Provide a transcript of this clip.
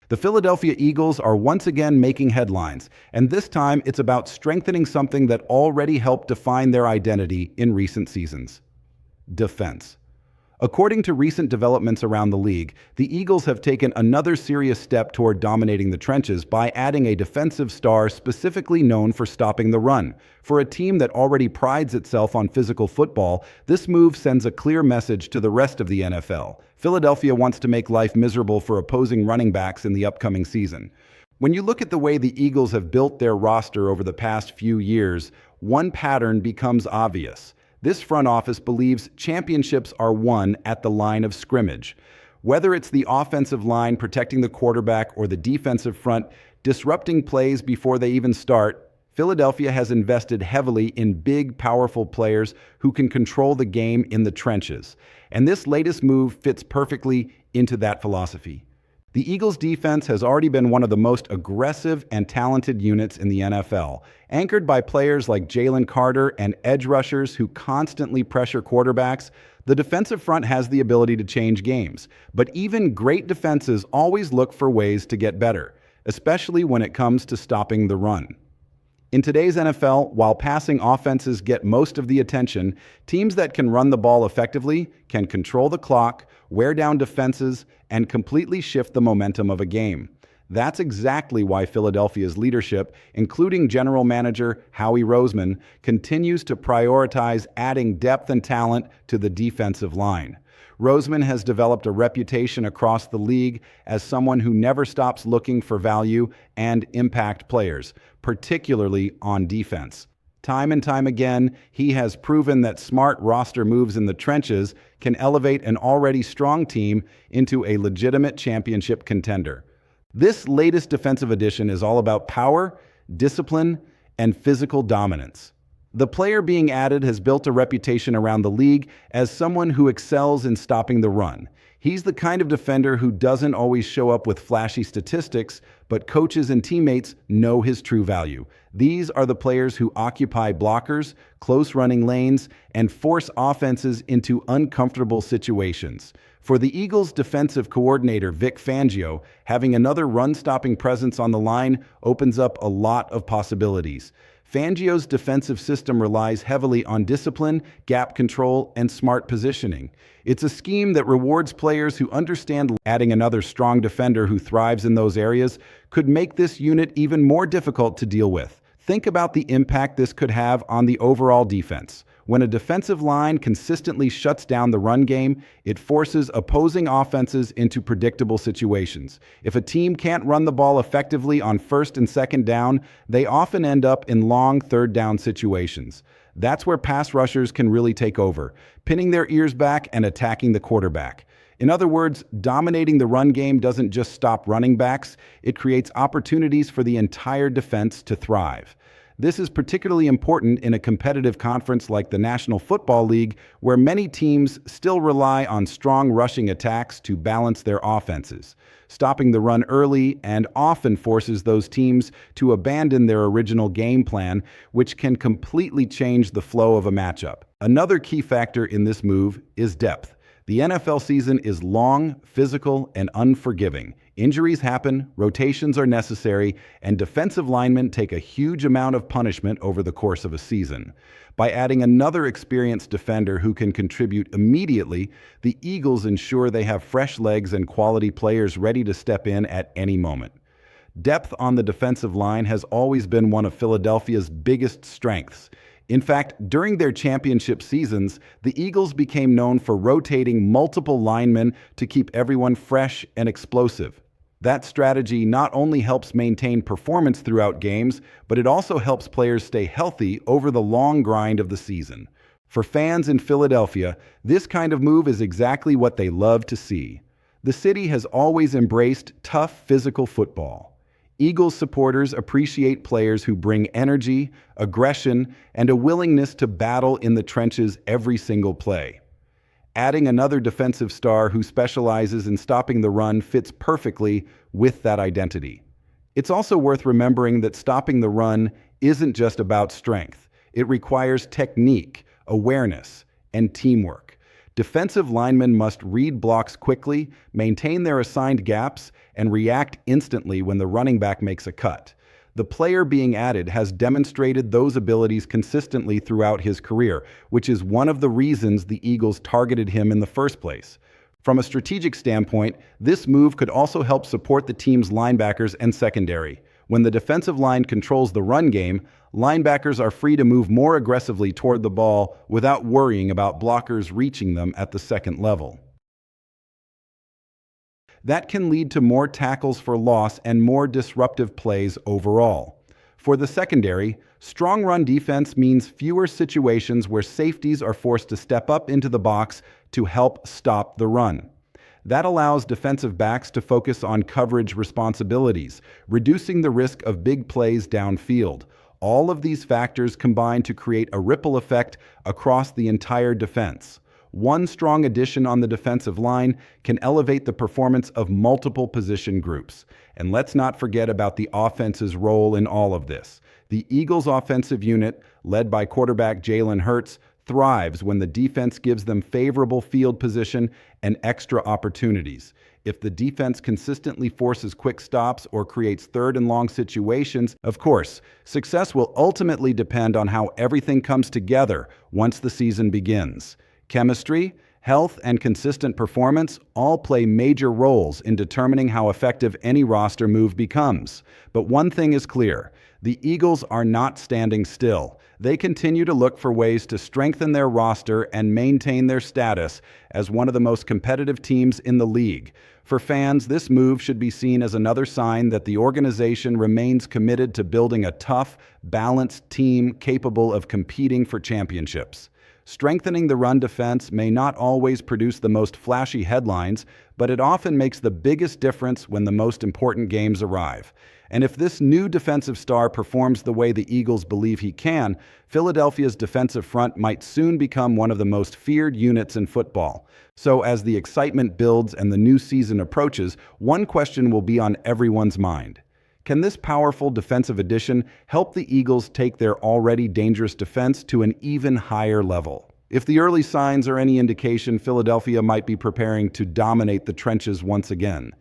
The Philadelphia Eagles are once again making headlines, and this time it's about strengthening something that already helped define their identity in recent seasons: defense. According to recent developments around the league, the Eagles have taken another serious step toward dominating the trenches by adding a defensive star specifically known for stopping the run. For a team that already prides itself on physical football, this move sends a clear message to the rest of the NFL. Philadelphia wants to make life miserable for opposing running backs in the upcoming season. When you look at the way the Eagles have built their roster over the past few years, one pattern becomes obvious. This front office believes championships are won at the line of scrimmage. Whether it's the offensive line protecting the quarterback or the defensive front disrupting plays before they even start, Philadelphia has invested heavily in big, powerful players who can control the game in the trenches. And this latest move fits perfectly into that philosophy. The Eagles' defense has already been one of the most aggressive and talented units in the NFL, anchored by players like Jalen Carter and edge rushers who constantly pressure quarterbacks. The defensive front has the ability to change games, but even great defenses always look for ways to get better, especially when it comes to stopping the run. In today's NFL, while passing offenses get most of the attention, teams that can run the ball effectively can control the clock, wear down defenses, and completely shift the momentum of a game. That's exactly why Philadelphia's leadership, including general manager Howie Roseman, continues to prioritize adding depth and talent to the defensive line. Roseman has developed a reputation across the league as someone who never stops looking for value and impact players, particularly on defense. Time and time again, he has proven that smart roster moves in the trenches can elevate an already strong team into a legitimate championship contender. This latest defensive addition is all about power, discipline, and physical dominance. The player being added has built a reputation around the league as someone who excels in stopping the run. He's the kind of defender who doesn't always show up with flashy statistics, but coaches and teammates know his true value. These are the players who occupy blockers, close running lanes, and force offenses into uncomfortable situations. For the Eagles' defensive coordinator, Vic Fangio, having another run-stopping presence on the line opens up a lot of possibilities. Fangio's defensive system relies heavily on discipline, gap control, and smart positioning. It's a scheme that rewards players who understand adding another strong defender who thrives in those areas could make this unit even more difficult to deal with. Think about the impact this could have on the overall defense. When a defensive line consistently shuts down the run game, it forces opposing offenses into predictable situations. If a team can't run the ball effectively on first and second down, they often end up in long third down situations. That's where pass rushers can really take over, pinning their ears back and attacking the quarterback. In other words, dominating the run game doesn't just stop running backs, it creates opportunities for the entire defense to thrive. This is particularly important in a competitive conference like the National Football League, where many teams still rely on strong rushing attacks to balance their offenses. Stopping the run early and often forces those teams to abandon their original game plan, which can completely change the flow of a matchup. Another key factor in this move is depth. The NFL season is long, physical, and unforgiving. Injuries happen, rotations are necessary, and defensive linemen take a huge amount of punishment over the course of a season. By adding another experienced defender who can contribute immediately, the Eagles ensure they have fresh legs and quality players ready to step in at any moment. Depth on the defensive line has always been one of Philadelphia's biggest strengths. In fact, during their championship seasons, the Eagles became known for rotating multiple linemen to keep everyone fresh and explosive. That strategy not only helps maintain performance throughout games, but it also helps players stay healthy over the long grind of the season. For fans in Philadelphia, this kind of move is exactly what they love to see. The city has always embraced tough physical football. Eagles supporters appreciate players who bring energy, aggression, and a willingness to battle in the trenches every single play. Adding another defensive star who specializes in stopping the run fits perfectly with that identity. It's also worth remembering that stopping the run isn't just about strength. It requires technique, awareness, and teamwork. Defensive linemen must read blocks quickly, maintain their assigned gaps, and react instantly when the running back makes a cut. The player being added has demonstrated those abilities consistently throughout his career, which is one of the reasons the Eagles targeted him in the first place. From a strategic standpoint, this move could also help support the team's linebackers and secondary. When the defensive line controls the run game, linebackers are free to move more aggressively toward the ball without worrying about blockers reaching them at the second level. That can lead to more tackles for loss and more disruptive plays overall. For the secondary, strong run defense means fewer situations where safeties are forced to step up into the box to help stop the run. That allows defensive backs to focus on coverage responsibilities, reducing the risk of big plays downfield. All of these factors combine to create a ripple effect across the entire defense. One strong addition on the defensive line can elevate the performance of multiple position groups. And let's not forget about the offense's role in all of this. The Eagles' offensive unit, led by quarterback Jalen Hurts, thrives when the defense gives them favorable field position and extra opportunities. If the defense consistently forces quick stops or creates third and long situations, of course, success will ultimately depend on how everything comes together once the season begins. Chemistry, health, and consistent performance all play major roles in determining how effective any roster move becomes. But one thing is clear: the Eagles are not standing still. They continue to look for ways to strengthen their roster and maintain their status as one of the most competitive teams in the league. For fans, this move should be seen as another sign that the organization remains committed to building a tough, balanced team capable of competing for championships. Strengthening the run defense may not always produce the most flashy headlines, but it often makes the biggest difference when the most important games arrive. And if this new defensive star performs the way the Eagles believe he can, Philadelphia's defensive front might soon become one of the most feared units in football. So as the excitement builds and the new season approaches, one question will be on everyone's mind. Can this powerful defensive addition help the Eagles take their already dangerous defense to an even higher level? If the early signs are any indication, Philadelphia might be preparing to dominate the trenches once again.